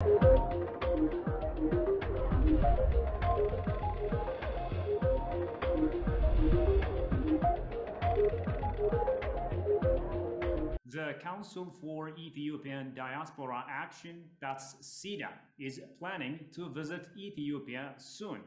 The Council for Ethiopian Diaspora Action, that's CEDA, is planning to visit Ethiopia soon,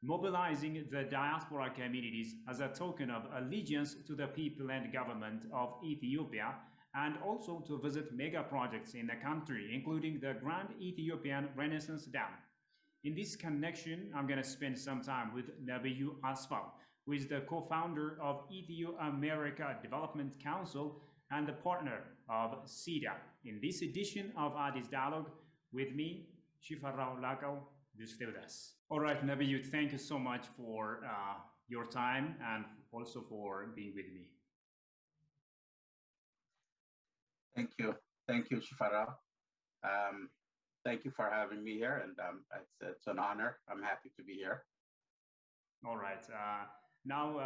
mobilizing the diaspora communities as a token of allegiance to the people and government of Ethiopia, and also to visit mega projects in the country, including the Grand Ethiopian Renaissance Dam. In this connection, I'm going to spend some time with Nebiyu Asfaw, who is the co-founder of Ethio America Development Council and the partner of CEDA. In this edition of Addis Dialogue, with me, Shifarao Lakau, do stay with us. All right, Nebiyu, thank you so much for your time and also for being with me. Thank you, Shifarao. Thank you for having me here, and it's an honor. I'm happy to be here. All right. Now,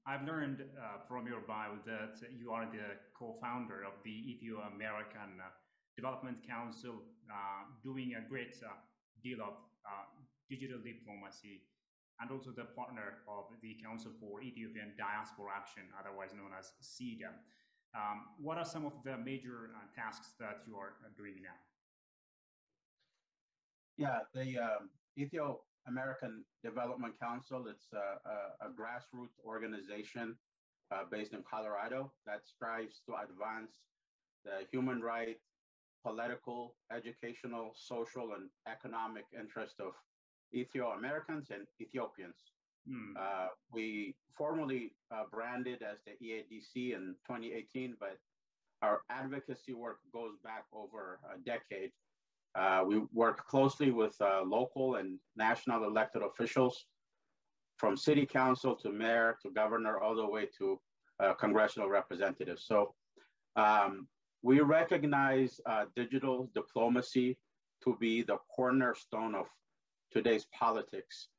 I've learned from your bio that you are the co-founder of the Ethio American Development Council, doing a great deal of digital diplomacy, and also the partner of the Council for Ethiopian Diaspora Action, otherwise known as CEDA. What are some of the major tasks that you are doing now? Yeah, the Ethio American Development Council, it's a grassroots organization based in Colorado that strives to advance the human rights, political, educational, social, and economic interest of Ethio Americans and Ethiopians. We formally branded as the EADC in 2018, but our advocacy work goes back over a decade. We work closely with local and national elected officials, from city council to mayor to governor, all the way to congressional representatives. So we recognize digital diplomacy to be the cornerstone of today's politics,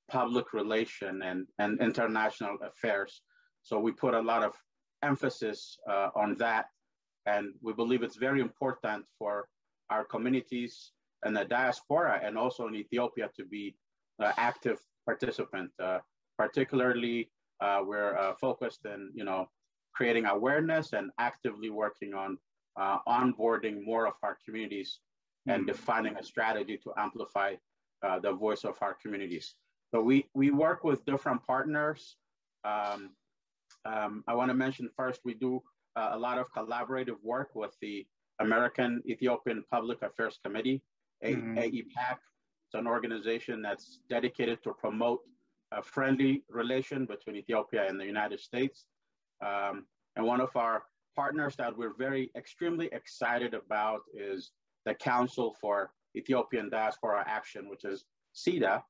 public relation, and international affairs. So we put a lot of emphasis on that. And we believe it's very important for our communities and the diaspora and also in Ethiopia to be active participant. Particularly, we're focused in creating awareness and actively working on onboarding more of our communities and defining a strategy to amplify the voice of our communities. So we work with different partners. I want to mention first, we do a lot of collaborative work with the American Ethiopian Public Affairs Committee, AEPAC. It's an organization that's dedicated to promote a friendly relation between Ethiopia and the United States. And one of our partners that we're extremely excited about is the Council for Ethiopian Diaspora Action, which is CEDA.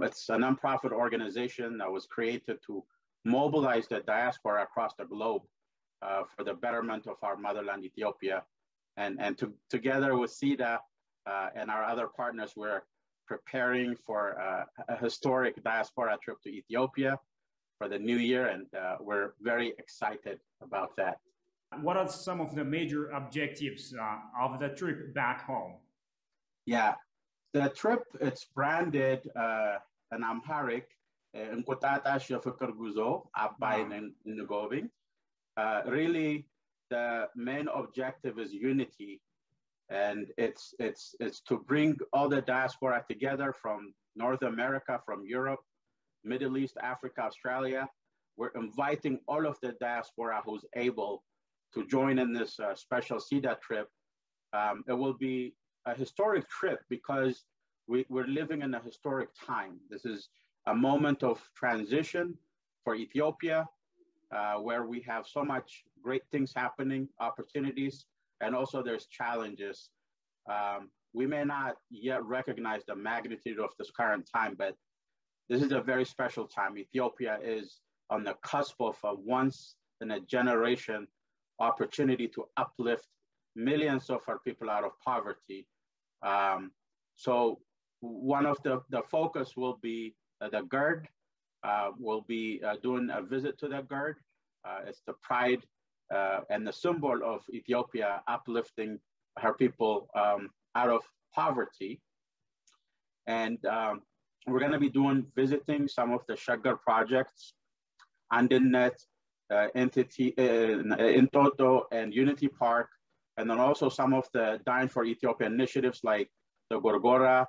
It's a nonprofit organization that was created to mobilize the diaspora across the globe for the betterment of our motherland, Ethiopia. And together with CEDA and our other partners, we're preparing for a historic diaspora trip to Ethiopia for the new year, and we're very excited about that. What are some of the major objectives of the trip back home? Yeah, the trip, it's branded in Amharic, Nkutatash Yafukar Guzo, Abayin Ngobing. Really, the main objective is unity, and it's to bring all the diaspora together from North America, from Europe, Middle East, Africa, Australia. We're inviting all of the diaspora who's able to join in this special CEDA trip. It will be a historic trip because we're living in a historic time. This is a moment of transition for Ethiopia, where we have so much great things happening, opportunities, and also there's challenges. We may not yet recognize the magnitude of this current time, but this is a very special time. Ethiopia is on the cusp of a once in a generation opportunity to uplift millions of our people out of poverty. So one of the focus will be the GERD. We'll be doing a visit to the GERD. It's the pride and the symbol of Ethiopia, uplifting her people out of poverty. And we're going to be visiting some of the Shaggar projects, Andinet, Entity, in Toto, and Unity Park, and then also some of the Dying for Ethiopia initiatives like the Gorgora.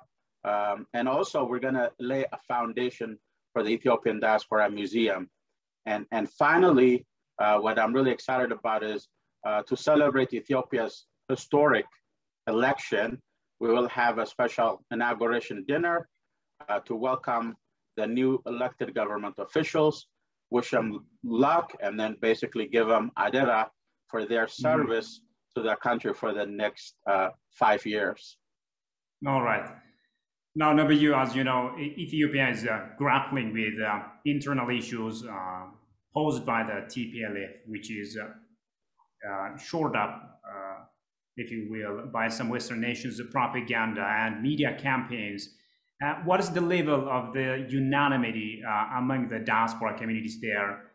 And also we're going to lay a foundation for the Ethiopian Diaspora Museum. And finally, what I'm really excited about is to celebrate Ethiopia's historic election. We will have a special inauguration dinner to welcome the new elected government officials, wish them luck, and then basically give them adera for their service to the country for the next 5 years. All right. Now, Nebiyu, as you know, Ethiopia is grappling with internal issues posed by the TPLF, which is shored up, if you will, by some Western nations, propaganda and media campaigns. What is the level of the unanimity among the diaspora communities there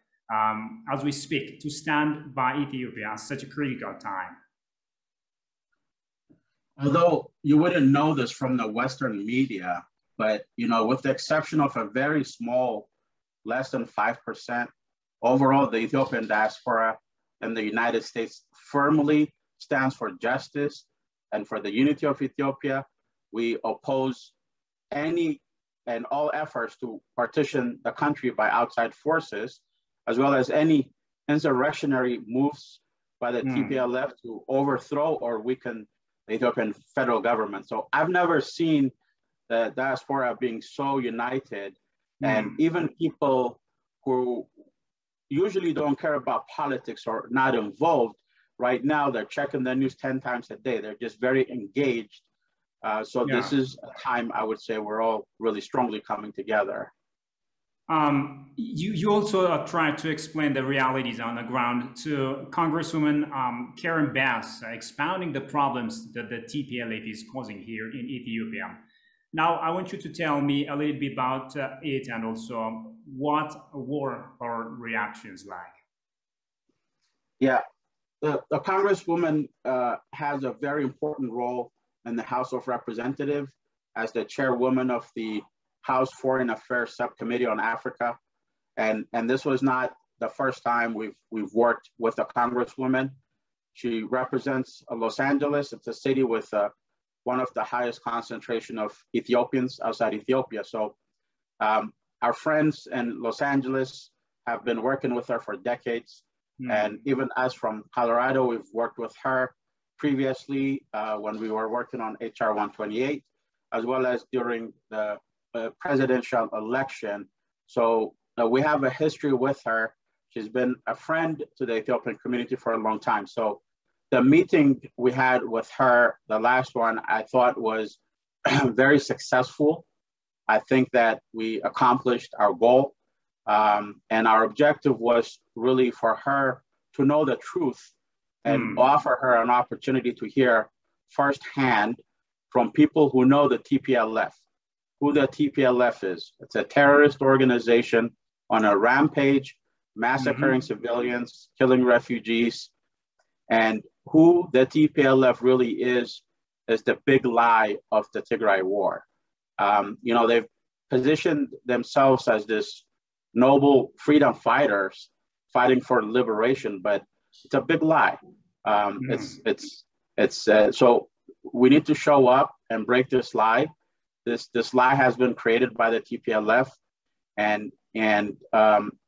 as we speak to stand by Ethiopia at such a critical time? Although you wouldn't know this from the Western media, but with the exception of a very small, less than 5%, overall, the Ethiopian diaspora in the United States firmly stands for justice and for the unity of Ethiopia. We oppose any and all efforts to partition the country by outside forces, as well as any insurrectionary moves by the TPLF to overthrow or weaken the Ethiopian federal government. So I've never seen the diaspora being so united, and even people who usually don't care about politics or not involved, right now they're checking the news 10 times a day. They're just very engaged. This is a time, I would say, we're all really strongly coming together. You also tried to explain the realities on the ground to Congresswoman Karen Bass, expounding the problems that the TPLF is causing here in Ethiopia. Now, I want you to tell me a little bit about it and also what were her reactions like. Yeah, the Congresswoman has a very important role in the House of Representatives as the chairwoman of the House Foreign Affairs Subcommittee on Africa. And this was not the first time we've worked with a Congresswoman. She represents Los Angeles. It's a city with one of the highest concentration of Ethiopians outside Ethiopia. So our friends in Los Angeles have been working with her for decades. And even us from Colorado, we've worked with her previously when we were working on HR 128, as well as during the presidential election. So we have a history with her. She's been a friend to the Ethiopian community for a long time. So the meeting we had with her, the last one, I thought was very successful. I think that we accomplished our goal. And our objective was really for her to know the truth and offer her an opportunity to hear firsthand from people who know the TPLF, who the TPLF is. It's a terrorist organization on a rampage, massacring civilians, killing refugees, and who the TPLF really is the big lie of the Tigray war. They've positioned themselves as this noble freedom fighters fighting for liberation, but it's a big lie. So we need to show up and break this lie. This lie has been created by the TPLF and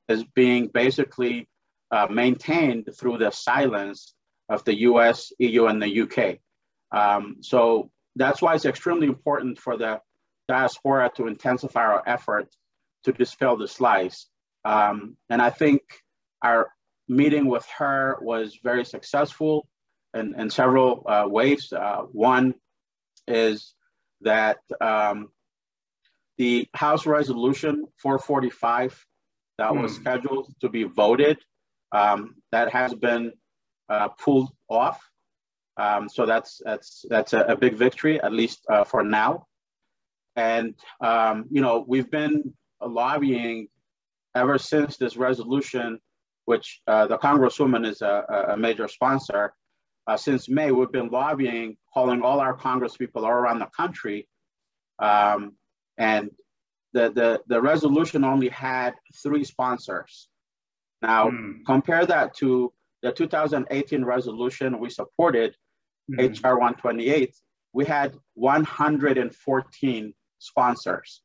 is being basically maintained through the silence of the US, EU, and the UK. So that's why it's extremely important for the diaspora to intensify our effort to dispel this lies. And I think our meeting with her was very successful in several ways. One is that the House Resolution 445 that was scheduled to be voted, that has been pulled off. So that's a big victory, at least for now. And we've been lobbying ever since this resolution, which the Congresswoman is a major sponsor. since May, we've been lobbying, calling all our Congress people all around the country. And the resolution only had 3 sponsors. Now, compare that to the 2018 resolution we supported, HR 128, we had 114 sponsors.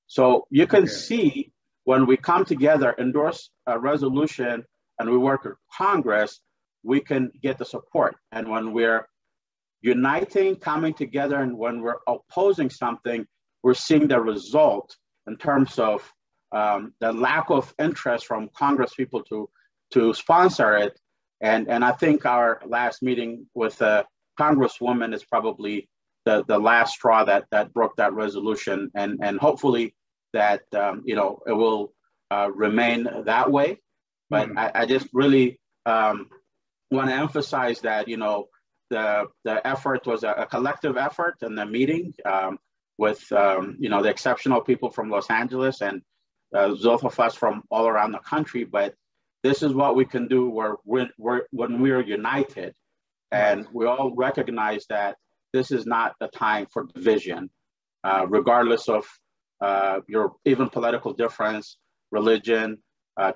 So you can see when we come together, endorse a resolution, and we work with Congress, we can get the support. And when we're uniting, coming together, and when we're opposing something, we're seeing the result in terms of the lack of interest from Congress people to sponsor it. And I think our last meeting with a Congresswoman is probably the last straw that broke that resolution. And hopefully that, it will remain that way. But I just really want to emphasize that, the effort was a collective effort in the meeting with, the exceptional people from Los Angeles and those of us from all around the country. But this is what we can do when we're united. And we all recognize that this is not the time for division, regardless of your even political difference, religion,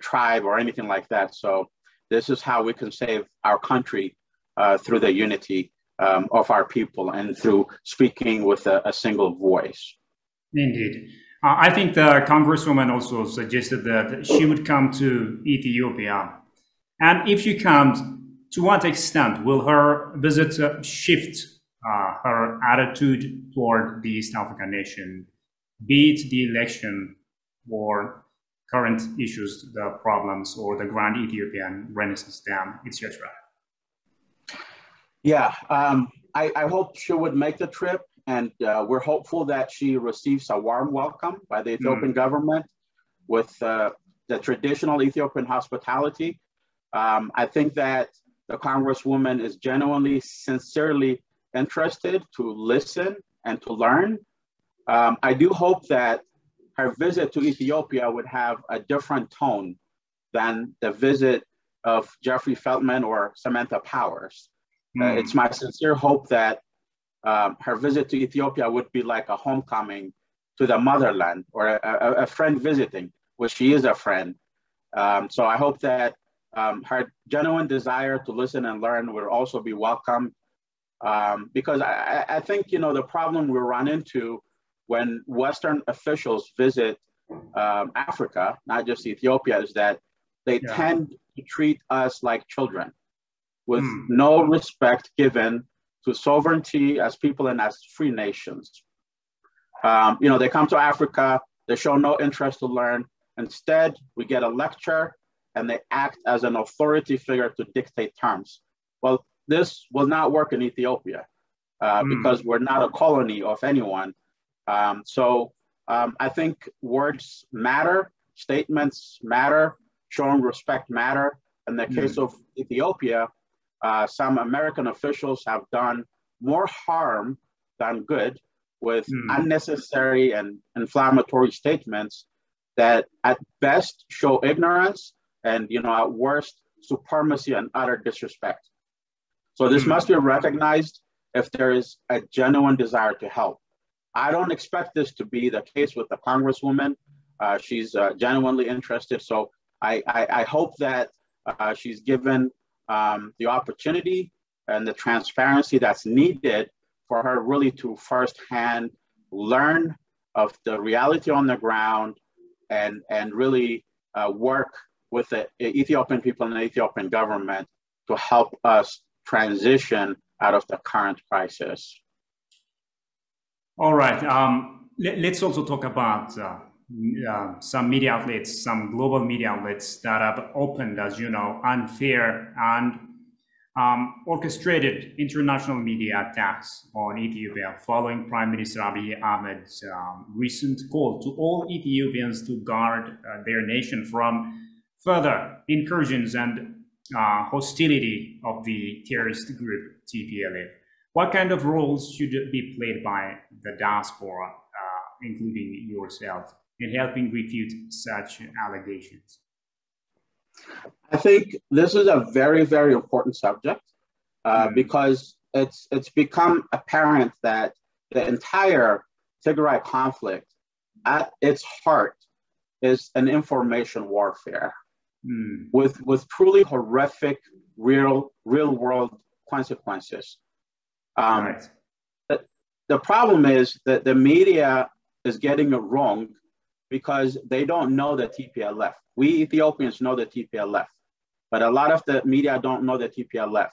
tribe, or anything like that. So this is how we can save our country through the unity of our people and through speaking with a single voice. Indeed. I think the Congresswoman also suggested that she would come to Ethiopia. And if she comes, to what extent will her visit shift her attitude toward the East African nation, be it the election or current issues, the problems, or the Grand Ethiopian Renaissance Dam, etc.? Yeah, I hope she would make the trip, and we're hopeful that she receives a warm welcome by the Ethiopian government with the traditional Ethiopian hospitality. I think that the Congresswoman is genuinely, sincerely interested to listen and to learn. I do hope that her visit to Ethiopia would have a different tone than the visit of Jeffrey Feltman or Samantha Powers. It's my sincere hope that her visit to Ethiopia would be like a homecoming to the motherland, or a friend visiting, which she is a friend. So I hope that her genuine desire to listen and learn will also be welcomed, because I think, the problem we run into when Western officials visit Africa, not just Ethiopia, is that they tend to treat us like children, with no respect given to sovereignty as people and as free nations. They come to Africa, they show no interest to learn. Instead, we get a lecture and they act as an authority figure to dictate terms. Well, this will not work in Ethiopia because we're not a colony of anyone. So I think words matter, statements matter, showing respect matter. In the case of Ethiopia, some American officials have done more harm than good with unnecessary and inflammatory statements that at best show ignorance and, at worst, supremacy and utter disrespect. So this must be recognized if there is a genuine desire to help. I don't expect this to be the case with the Congresswoman. She's genuinely interested. So I hope that she's given the opportunity and the transparency that's needed for her really to firsthand learn of the reality on the ground and really work with the Ethiopian people and the Ethiopian government to help us transition out of the current crisis. All right. Let's also talk about some media outlets, some global media outlets that have opened, as you know, unfair and orchestrated international media attacks on Ethiopia following Prime Minister Abiy Ahmed's recent call to all Ethiopians to guard their nation from further incursions and hostility of the terrorist group TPLF. What kind of roles should be played by the diaspora, including yourself, in helping refute such allegations? I think this is a very, very important subject. because it's become apparent that the entire Tigray conflict, at its heart, is an information warfare with truly horrific, real world consequences. Right. The problem is that the media is getting it wrong because they don't know the TPLF. We Ethiopians know the TPLF, but a lot of the media don't know the TPLF.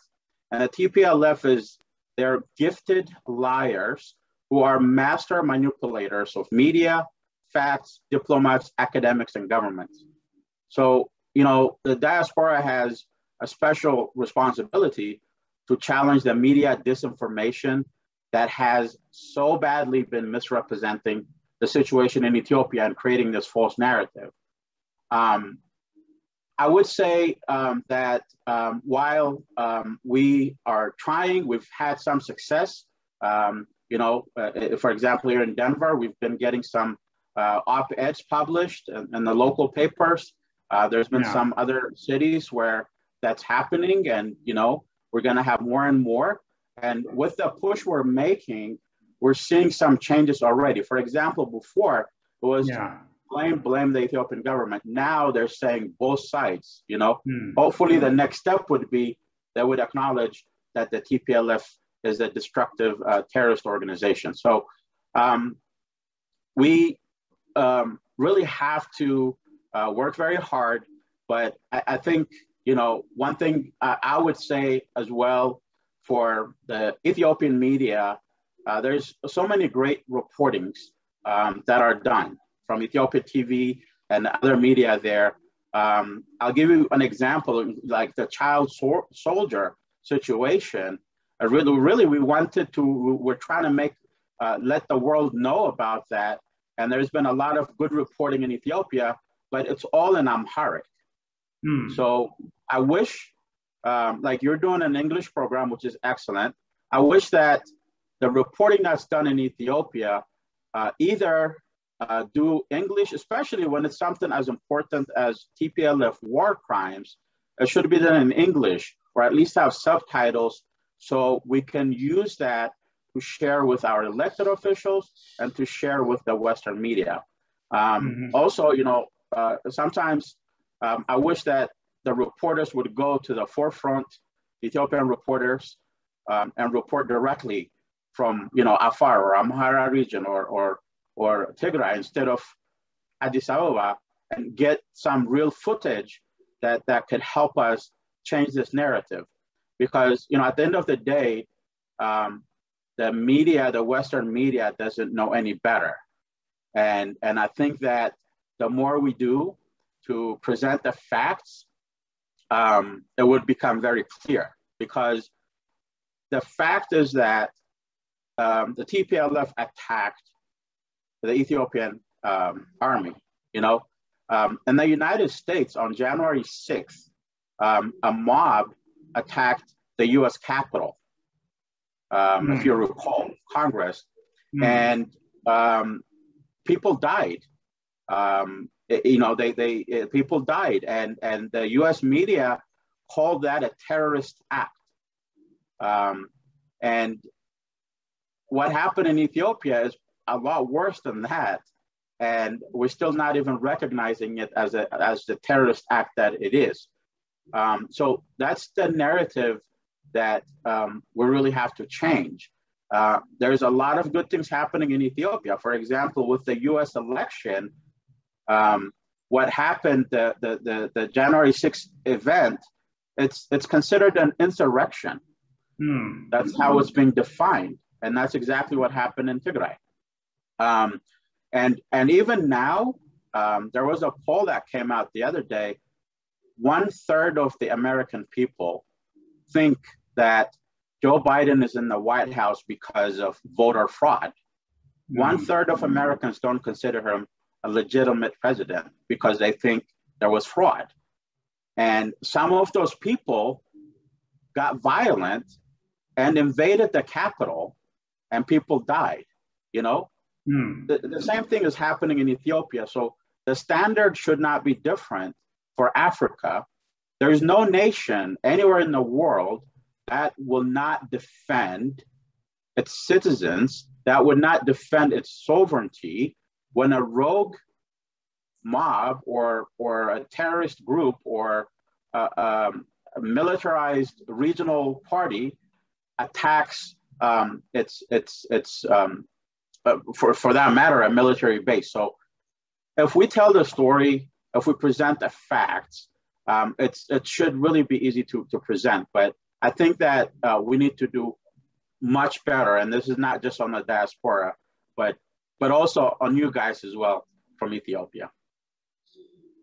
And the TPLF they're gifted liars who are master manipulators of media, facts, diplomats, academics, and governments. So, the diaspora has a special responsibility to challenge the media disinformation that has so badly been misrepresenting the situation in Ethiopia and creating this false narrative. I would say that while we are trying, we've had some success. For example, here in Denver, we've been getting some op-eds published in the local papers. There's been some other cities where that's happening, and we're going to have more and more. And with the push we're making, we're seeing some changes already. For example, before it was blame the Ethiopian government. Now they're saying both sides. Hopefully the next step would be they would acknowledge that the TPLF is a destructive terrorist organization. So we really have to work very hard. But I think, one thing I would say as well for the Ethiopian media, there's so many great reportings that are done from Ethiopian TV and other media there. I'll give you an example, like the child soldier situation. Really, we're trying to let the world know about that. And there's been a lot of good reporting in Ethiopia, but it's all in Amharic. So I wish, like you're doing an English program, which is excellent. I wish that the reporting that's done in Ethiopia, either do English, especially when it's something as important as TPLF war crimes, it should be done in English, or at least have subtitles so we can use that to share with our elected officials and to share with the Western media. Also, sometimes I wish that the reporters would go to the forefront, Ethiopian reporters, and report directly from, Afar or Amhara region or Tigray instead of Addis Ababa, and get some real footage that could help us change this narrative. Because, at the end of the day, the media, the Western media, doesn't know any better. And I think that the more we do to present the facts, it would become very clear. Because the fact is that the TPLF attacked the Ethiopian army. In the United States on January 6th, a mob attacked the US Capitol, if you recall, Congress, and people died. People died, and the US media called that a terrorist act. And what happened in Ethiopia is a lot worse than that, and we're still not even recognizing it as the terrorist act that it is. So that's the narrative that we really have to change. There's a lot of good things happening in Ethiopia. For example, with the U.S. election, what happened, the January 6th event, it's considered an insurrection. That's how it's being defined, and that's exactly what happened in Tigray. And even now, there was a poll that came out the other day. 1/3 of the American people think that Joe Biden is in the White House because of voter fraud. 1/3 of Americans don't consider him a legitimate president because they think there was fraud. And some of those people got violent and invaded the Capitol, and people died. The same thing is happening in Ethiopia. So the standard should not be different for Africa. There is no nation anywhere in the world that will not defend its citizens, that would not defend its sovereignty, when a rogue mob or a terrorist group or a militarized regional party attacks for that matter, a military base. So if we tell the story, if we present the facts, it should really be easy to present. But I think that we need to do much better. And this is not just on the diaspora, but also on you guys as well from Ethiopia.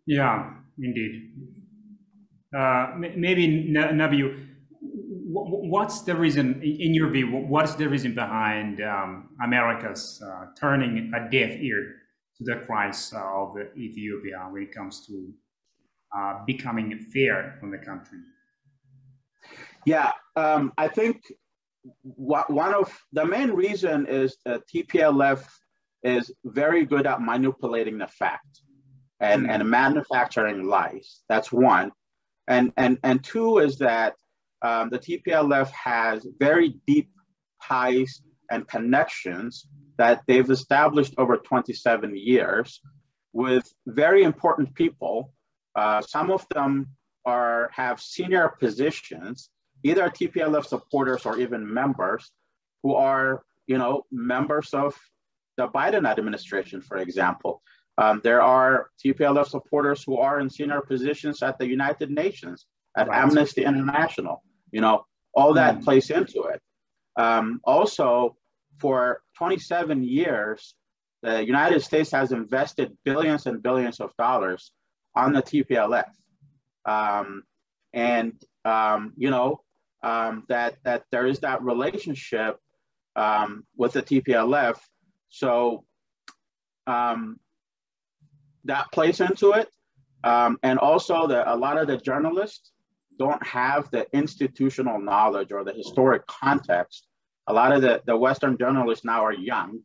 Yeah, indeed. Maybe Nebiyu, what's the reason, in your view, what's the reason behind America's turning a deaf ear to the cries of Ethiopia when it comes to becoming fair on the country? Yeah, I think one of the main reason is that TPLF is very good at manipulating the fact and manufacturing lies. That's one. And two is that the TPLF has very deep ties and connections that they've established over 27 years with very important people. Some of them have senior positions, either TPLF supporters or even members who are, members of the Biden administration, for example. There are TPLF supporters who are in senior positions at the United Nations, at Amnesty International. All that plays into it. Also, for 27 years, the United States has invested billions and billions of dollars on the TPLF. That there is that relationship with the TPLF. So that plays into it. And also a lot of the journalists don't have the institutional knowledge or the historic context. A lot of the Western journalists now are young,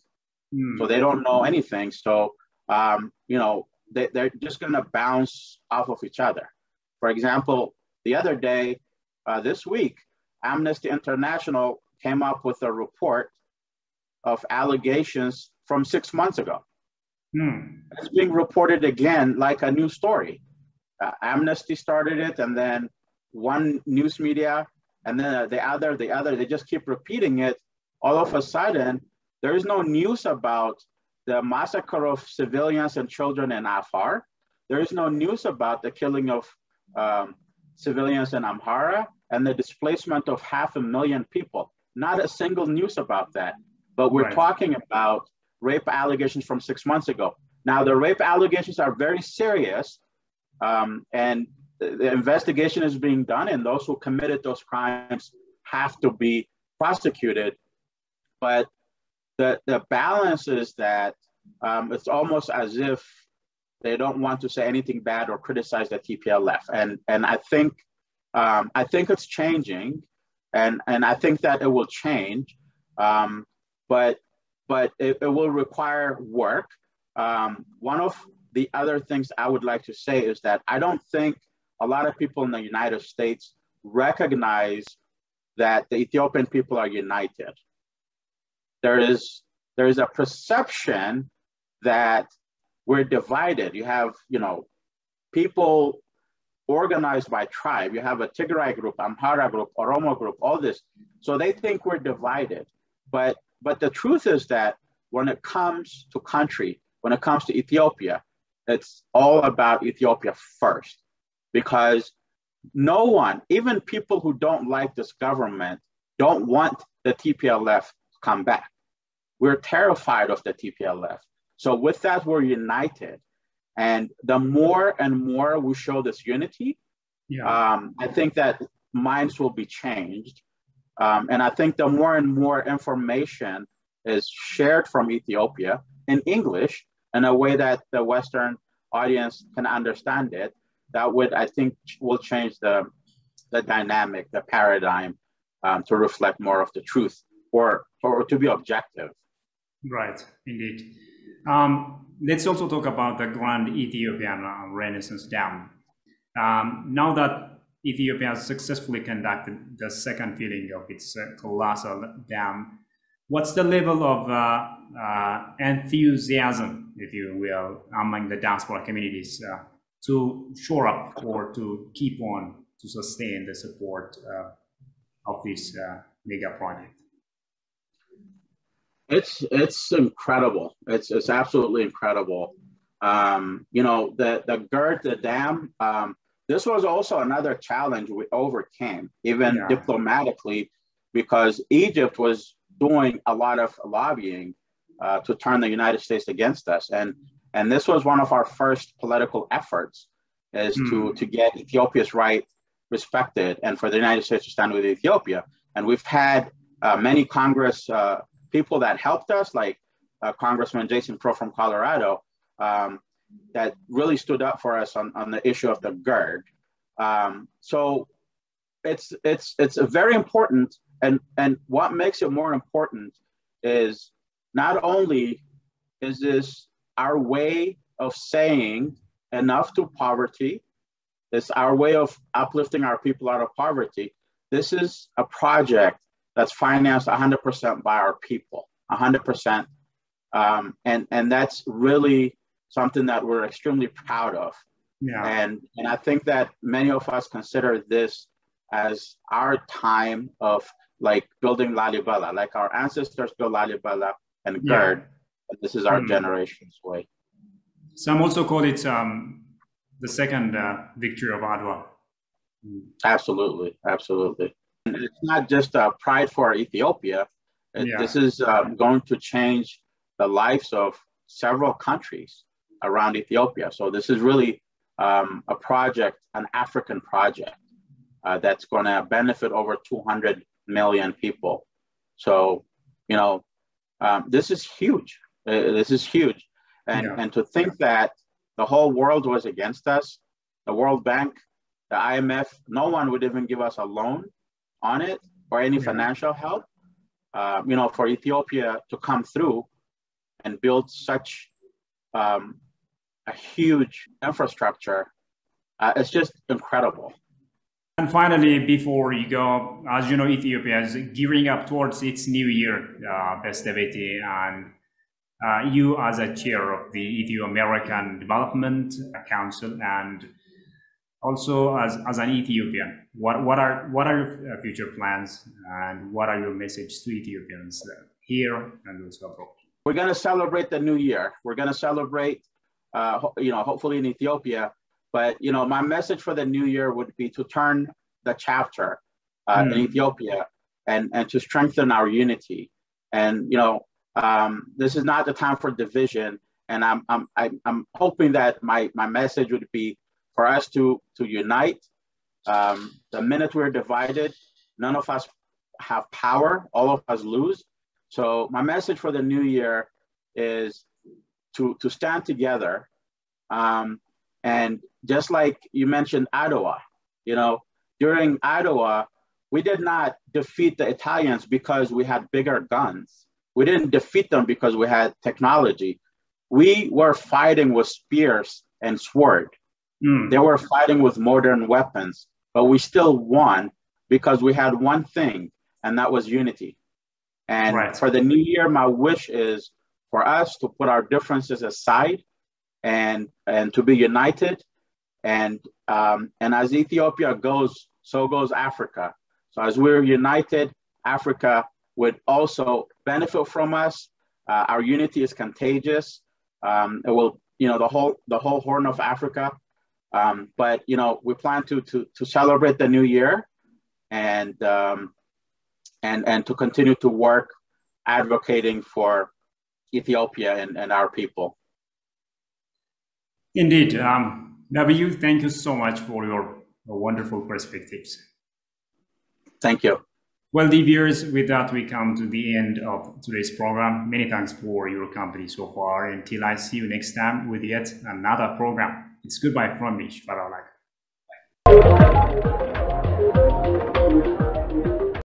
so they don't know anything. So, they're just going to bounce off of each other. For example, the other day, this week, Amnesty International came up with a report of allegations from 6 months ago. It's being reported again like a new story. Amnesty started it, and then one news media, and then the other, they just keep repeating it. All of a sudden, there is no news about the massacre of civilians and children in Afar. There is no news about the killing of civilians in Amhara and the displacement of 500,000 people. Not a single news about that. But we're talking about rape allegations from 6 months ago. Now, the rape allegations are very serious, and the investigation is being done, and those who committed those crimes have to be prosecuted. But the balance is that it's almost as if they don't want to say anything bad or criticize the TPLF. And I think it's changing, and I think that it will change, but it will require work. One of the other things I would like to say is that I don't think a lot of people in the United States recognize that the Ethiopian people are united. There is a perception that we're divided. You have, people organized by tribe. You have a Tigray group, Amhara group, Oromo group, all this. So they think we're divided. But the truth is that when it comes to country, when it comes to Ethiopia, it's all about Ethiopia first. Because no one, even people who don't like this government, don't want the TPLF to come back. We're terrified of the TPLF. So with that, we're united. And the more and more we show this unity, I think that minds will be changed. And I think the more and more information is shared from Ethiopia in English in a way that the Western audience can understand it, that would, I think, will change the dynamic, the paradigm to reflect more of the truth or to be objective. Right, indeed. Let's also talk about the Grand Ethiopian Renaissance Dam. Now that Ethiopia has successfully conducted the second filling of its colossal dam. What's the level of enthusiasm, if you will, among the diaspora communities to shore up or to keep on to sustain the support of this mega project? It's incredible. It's absolutely incredible. You know, the GERD, the dam. This was also another challenge we overcame, even diplomatically, because Egypt was doing a lot of lobbying to turn the United States against us, and this was one of our first political efforts, is to get Ethiopia's right respected, and for the United States to stand with Ethiopia. And we've had many Congress people that helped us, like Congressman Jason Crow from Colorado, that really stood up for us on the issue of the GERD. So it's very important, and what makes it more important is not only is this our way of saying enough to poverty, it's our way of uplifting our people out of poverty. This is a project that's financed 100% by our people, 100%. And that's really something that we're extremely proud of. Yeah. And I think that many of us consider this as our time of like building Lalibela, like our ancestors built Lalibela and GERD. And this is our generation's way. Some also call it the second victory of Adwa. Absolutely, absolutely. And it's not just pride for Ethiopia. This is going to change the lives of several countries around Ethiopia. So this is really a project, an African project that's going to benefit over 200 million people. So, you know, this is huge. This is huge. And to think that the whole world was against us, the World Bank, the IMF, no one would even give us a loan on it or any financial help, you know, for Ethiopia to come through and build such a huge infrastructure. It's just incredible. And finally, before you go, as you know, Ethiopia is gearing up towards its new year festivity, and you as a chair of the Ethio-American Development Council, and also as an Ethiopian, what are your future plans, and what are your messages to Ethiopians here and also abroad? We're going to celebrate the new year. We're going to celebrate, you know, hopefully in Ethiopia. But, you know, my message for the new year would be to turn the chapter in Ethiopia and to strengthen our unity. And, you know, this is not the time for division. And I'm hoping that my message would be for us to unite. The minute we're divided, none of us have power, all of us lose. So my message for the new year is to stand together. And just like you mentioned Ottawa, you know, during Ottawa, we did not defeat the Italians because we had bigger guns. We didn't defeat them because we had technology. We were fighting with spears and sword. They were fighting with modern weapons, but we still won because we had one thing, and that was unity. And for the new year, my wish is for us to put our differences aside and to be united. And as Ethiopia goes, so goes Africa. So as we're united, Africa would also benefit from us. Our unity is contagious. It will, you know, the whole Horn of Africa. But you know, we plan to celebrate the new year and to continue to work advocating for Ethiopia and our people. Indeed. Nebiyu, thank you so much for your wonderful perspectives. Thank you. Well, dear viewers, with that, we come to the end of today's program. Many thanks for your company so far. Until I see you next time with yet another program. It's goodbye from me, Shfaralak.